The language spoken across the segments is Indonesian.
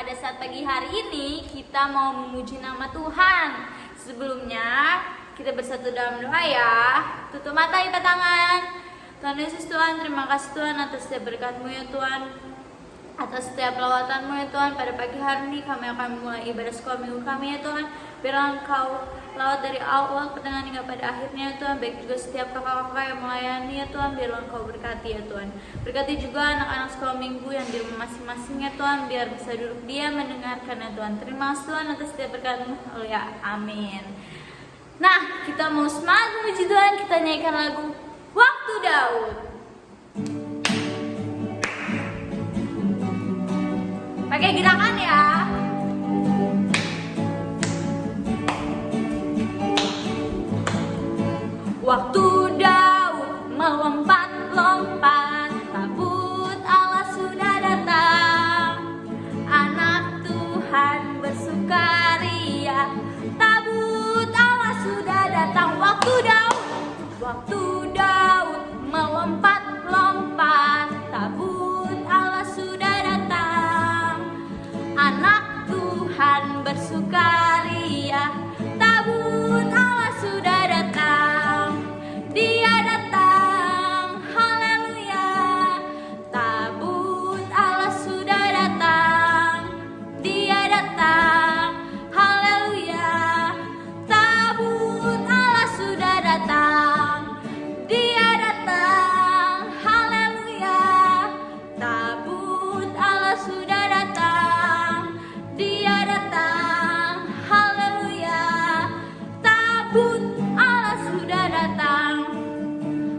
pada saat pagi hari ini kita mau memuji nama Tuhan. Sebelumnya kita bersatu dalam doa ya. Tutup mata, lipat tangan. Tuhan Yesus, Tuhan, terima kasih Tuhan atas setiap berkat-Mu ya Tuhan, atas setiap lawatanmu ya Tuhan. Pada pagi hari ini kami akan memulai ibadah sekolah minggu kami ya Tuhan. Biarlah Engkau lawat dari awal pertengahan hingga pada akhirnya ya Tuhan. Baik juga setiap kakak-kakak yang melayani ya Tuhan. Biarlah Engkau berkati ya Tuhan. Berkati juga anak-anak sekolah minggu yang di rumah masing-masing ya Tuhan. Biar bisa duduk dia mendengarkan ya Tuhan. Terima kasih Tuhan atas setiap berkat-Mu. Ya, amin. Nah, kita mau semangat memuji Tuhan. Kita nyanyikan lagu Waktu Daud. Pakai gerakan ya. Waktu Daud melompat-lompat, tabut Allah sudah datang. Anak Tuhan bersukaria, tabut Allah sudah datang. Waktu Daud melompat-lompat, tabut Allah sudah datang. Anak Tuhan bersukaria, tabut Allah sudah datang. Dia datang, haleluya. Tabut Allah sudah datang. Dia datang, haleluya. Tabut Allah sudah datang. Dia datang, haleluya. Tabut Allah sudah datang. Dia datang, haleluya. Tabut Allah sudah datang.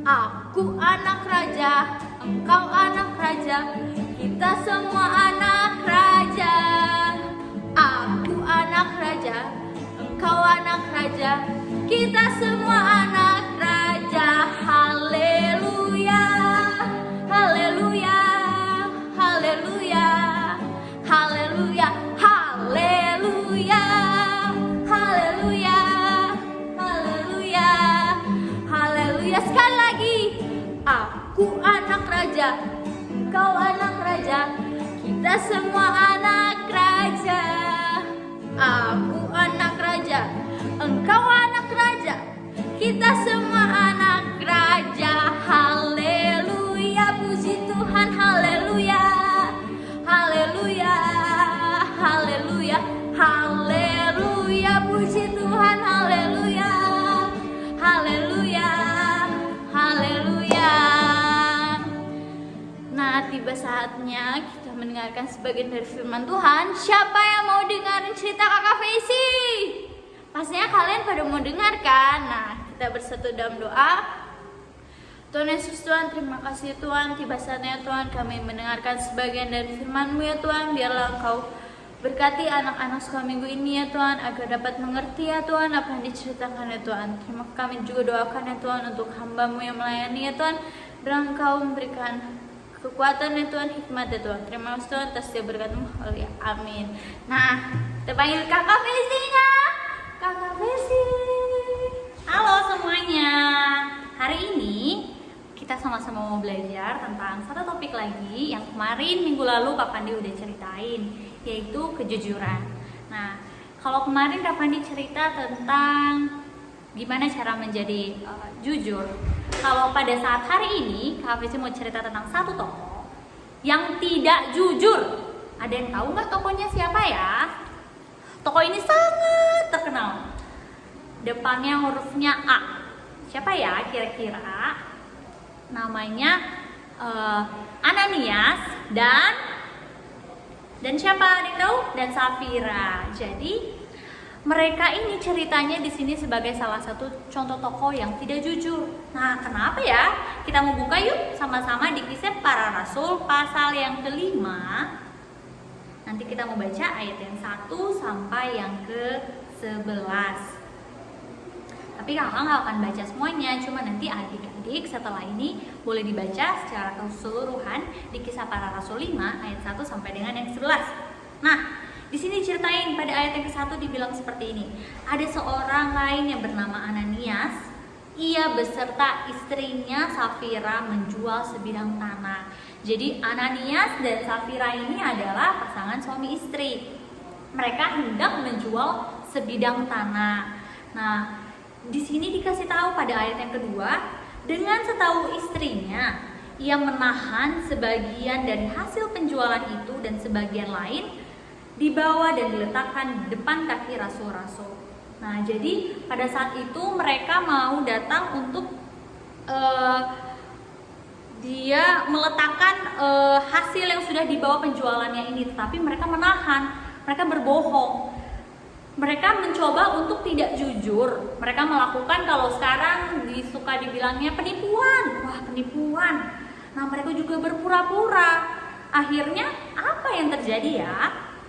Aku anak raja, engkau anak raja, kita semua anak raja. Aku anak raja, engkau anak raja, kita semua anak raja. Haleluya, haleluya, haleluya, haleluya, haleluya, haleluya, haleluya, haleluya. Sekali lagi, aku anak raja, engkau anak raja, kita semua anak raja. Aku anak raja, engkau anak raja, kita semua anak raja. Haleluya, puji Tuhan, haleluya, haleluya, haleluya, haleluya, puji Tuhan, haleluya, haleluya, haleluya. Nah, tiba saatnya kita mendengarkan sebagian dari firman Tuhan. Siapa yang mau dengerin cerita Kakak Fesi? Pastinya kalian pada mau dengarkan. Nah, kita bersatu dalam doa. Tuhan Yesus, Tuhan, terima kasih Tuhan. Tiba saatnya Tuhan kami mendengarkan sebagian dari firman-Mu ya Tuhan. Biarlah Engkau berkati anak-anak sekolah minggu ini ya Tuhan, agar dapat mengerti ya Tuhan apa yang diceritakan ya Tuhan. Terima kasih, kami juga doakan ya Tuhan untuk hamba-Mu yang melayani ya Tuhan. Biarlah Engkau memberikan kekuatan ya Tuhan, hikmat ya Tuhan. Terima kasih Tuhan atas setiap berkat-Mu. Ya, amin. Nah, kita panggil Kakak Fesi-nya. Kakak Fesi. Halo semuanya. Hari ini kita sama-sama mau belajar tentang satu topik lagi yang kemarin minggu lalu Kak Pandi udah ceritain, yaitu kejujuran. Nah, kalau kemarin Kak Pandi cerita tentang gimana cara menjadi jujur. Kalau pada saat hari ini Kak Fesi mau cerita tentang satu tokoh yang tidak jujur. Ada yang tahu nggak tokohnya siapa ya? Tokoh ini sangat terkenal. Depannya hurufnya A. Siapa ya kira-kira? Namanya Ananias dan siapa? Ada yang tahu? Dan Safira. Jadi mereka ini ceritanya di sini sebagai salah satu contoh tokoh yang tidak jujur. Nah, kenapa ya? Kita mau buka yuk sama-sama di Kisah Para Rasul pasal yang ke-5. Nanti kita mau baca ayat yang 1 sampai yang ke-11. Tapi kakak nggak akan baca semuanya, cuma nanti adik-adik setelah ini boleh dibaca secara keseluruhan di Kisah Para Rasul 5 ayat 1 sampai dengan yang 11. Nah, di sini ceritain pada ayat yang ke-1 dibilang seperti ini. Ada seorang lain yang bernama Ananias ia beserta istrinya Safira menjual sebidang tanah. Jadi Ananias dan Safira ini adalah pasangan suami istri. Mereka hendak menjual sebidang tanah. Nah, di sini dikasih tahu pada ayat yang kedua, dengan setahu istrinya, ia menahan sebagian dari hasil penjualan itu dan sebagian lain dibawa dan diletakkan di depan kaki rasul-rasul. Nah, jadi pada saat itu mereka mau datang untuk dia meletakkan hasil yang sudah dibawa penjualannya ini, tetapi mereka menahan, mereka berbohong. Mereka mencoba untuk tidak jujur. Mereka melakukan, kalau sekarang suka dibilangnya penipuan. Wah, penipuan. Nah, mereka juga berpura-pura. Akhirnya apa yang terjadi ya?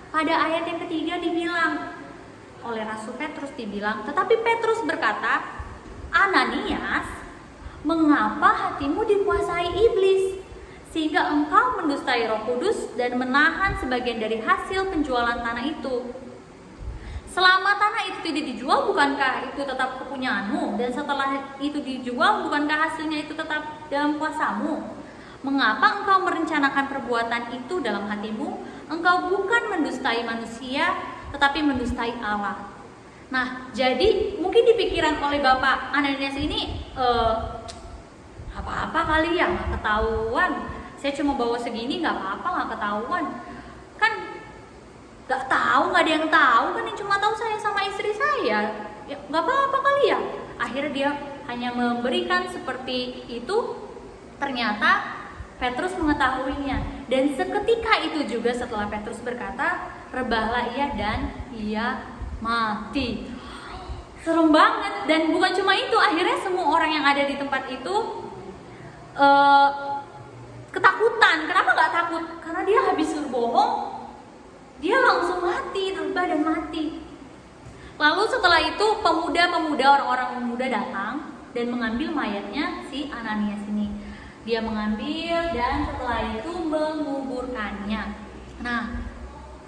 Pada ayat yang ketiga dibilang oleh Rasul Petrus, dibilang, tetapi Petrus berkata, Ananias, mengapa hatimu dikuasai iblis sehingga engkau mendustai Roh Kudus dan menahan sebagian dari hasil penjualan tanah itu? Selama tanah itu tidak dijual, bukankah itu tetap kepunyaanmu? Dan setelah itu dijual, bukankah hasilnya itu tetap dalam kuasamu? Mengapa engkau merencanakan perbuatan itu dalam hatimu? Engkau bukan mendustai manusia, tetapi mendustai Allah. Nah, jadi mungkin di pikiran oleh Bapak Ananias ini, apa-apa kali ya, nggak ketahuan. Saya cuma bawa segini, nggak apa-apa, nggak ketahuan. Kan nggak tahu, nggak ada yang tahu kan, yang cuma tahu saya sama istri saya. Ya, nggak apa-apa kali ya. Akhirnya dia hanya memberikan seperti itu. Ternyata Petrus mengetahuinya, dan seketika itu juga setelah Petrus berkata, rebahlah ia dan ia mati. Serem banget. Dan bukan cuma itu, akhirnya semua orang yang ada di tempat itu ketakutan. Kenapa gak takut? Karena dia habis berbohong, dia langsung mati, rebah dan mati. Lalu setelah itu pemuda-pemuda, orang-orang pemuda datang dan mengambil mayatnya si Ananias ini. Dia mengambil dan setelah itu menguburkannya. Nah,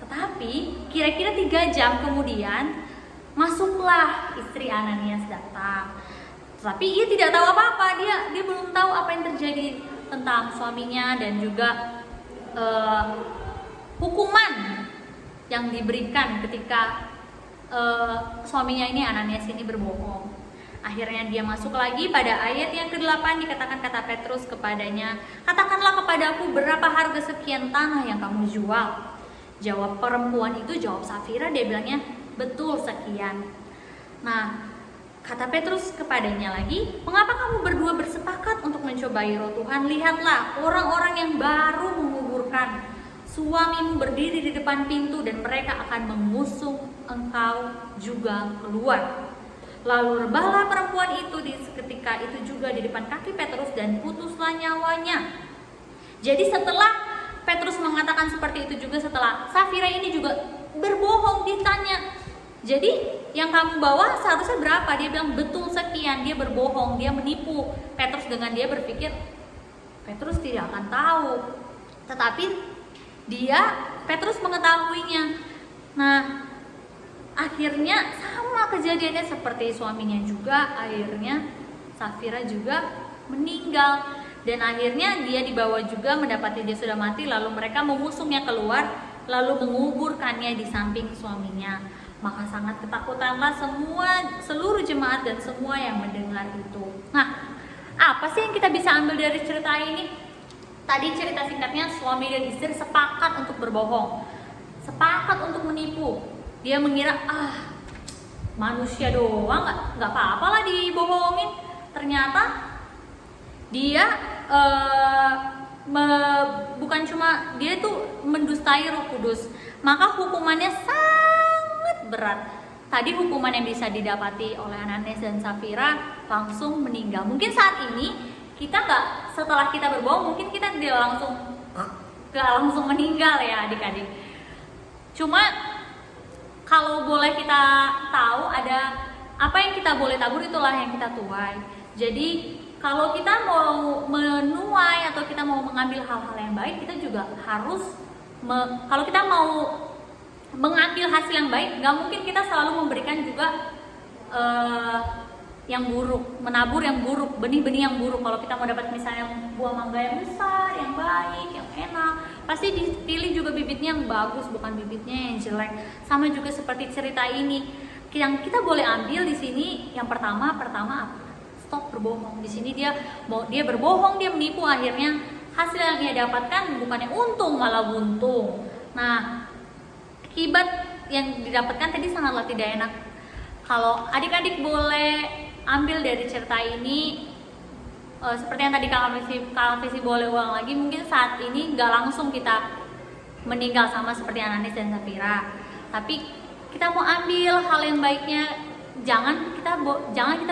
tetapi kira-kira 3 jam kemudian masuklah istri Ananias datang. Tapi ia tidak tahu apa-apa, dia belum tahu apa yang terjadi tentang suaminya dan juga hukuman yang diberikan ketika suaminya ini, Ananias ini, berbohong. Akhirnya dia masuk lagi pada ayat yang ke-8, dikatakan kata Petrus kepadanya, katakanlah kepadaku berapa harga sekian tanah yang kamu jual. Jawab perempuan itu, jawab Safira, dia bilangnya betul sekian. Nah, kata Petrus kepadanya lagi, mengapa kamu berdua bersepakat untuk mencobai Roh Tuhan? Lihatlah, orang-orang yang baru menguburkan suamimu berdiri di depan pintu dan mereka akan mengusung engkau juga keluar. Lalu rebahlah perempuan itu seketika itu juga di depan kaki Petrus dan putuslah nyawanya. Jadi setelah Petrus mengatakan seperti itu juga, setelah Safira ini juga berbohong, ditanya, jadi yang kamu bawa seharusnya berapa? Dia bilang betul sekian. Dia berbohong, dia menipu Petrus dengan dia berpikir Petrus tidak akan tahu. Tetapi Petrus mengetahuinya. Nah, akhirnya sama kejadiannya seperti suaminya juga. Akhirnya Safira juga meninggal. Dan akhirnya dia dibawa juga, mendapati dia sudah mati. Lalu mereka mengusungnya keluar, lalu menguburkannya di samping suaminya. Maka sangat ketakutanlah seluruh jemaat dan semua yang mendengar itu. Nah, apa sih yang kita bisa ambil dari cerita ini? Tadi cerita singkatnya, suami dan istri sepakat untuk berbohong, sepakat untuk menipu. Dia mengira manusia doang, nggak apa-apa lah dibohongin. Ternyata dia bukan cuma dia tuh mendustai Roh Kudus, maka hukumannya sangat berat. Tadi hukuman yang bisa didapati oleh Ananias dan Safira langsung meninggal. Mungkin saat ini kita nggak, setelah kita berbohong, mungkin kita tidak langsung meninggal ya adik-adik. Cuma kalau boleh kita tahu, ada apa yang kita boleh tabur, itulah yang kita tuai. Jadi kalau kita mau menuai atau kita mau mengambil hal-hal yang baik, kita juga harus kalau kita mau mengambil hasil yang baik, nggak mungkin kita selalu memberikan juga yang buruk, menabur yang buruk, benih-benih yang buruk. Kalau kita mau dapat misalnya buah mangga yang besar, yang baik, yang enak, pasti dipilih juga bibitnya yang bagus, bukan bibitnya yang jelek. Sama juga seperti cerita ini, yang kita boleh ambil di sini yang pertama apa? Stop berbohong. Di sini dia berbohong, dia menipu, akhirnya hasil yang ia dapatkan bukannya untung malah buntung. Nah, akibat yang didapatkan tadi sangatlah tidak enak. Kalau adik-adik boleh ambil dari cerita ini, seperti yang tadi Kakak Visi boleh ulang lagi, mungkin saat ini nggak langsung kita meninggal sama seperti Ananis dan Safira, tapi kita mau ambil hal yang baiknya. Jangan kita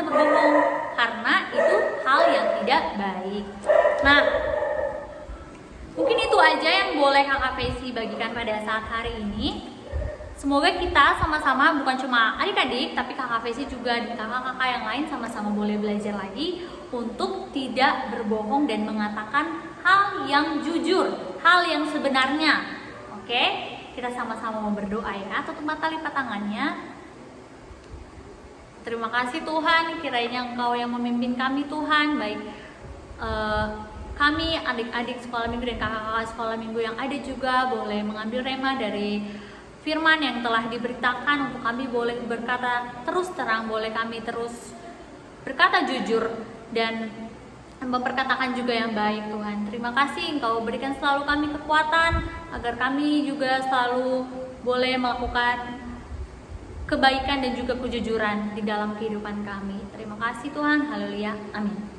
berbohong, karena itu hal yang tidak baik. Nah, mungkin itu aja yang boleh Kakak Visi bagikan pada saat hari ini. Semoga kita sama-sama, bukan cuma adik-adik, tapi Kakak Visi juga dan kakak-kakak yang lain sama-sama boleh belajar lagi untuk tidak berbohong dan mengatakan hal yang jujur, hal yang sebenarnya. Oke, kita sama-sama mau berdoa ya. Tutup mata, lipat tangannya. Terima kasih Tuhan, kiranya Engkau yang memimpin kami Tuhan, baik kami adik-adik sekolah minggu dan kakak-kakak sekolah minggu yang ada juga boleh mengambil rema dari firman yang telah diberitakan untuk kami boleh berkata terus terang, boleh kami terus berkata jujur dan memperkatakan juga yang baik Tuhan. Terima kasih Engkau berikan selalu kami kekuatan agar kami juga selalu boleh melakukan kebaikan dan juga kejujuran di dalam kehidupan kami. Terima kasih Tuhan, haleluya, amin.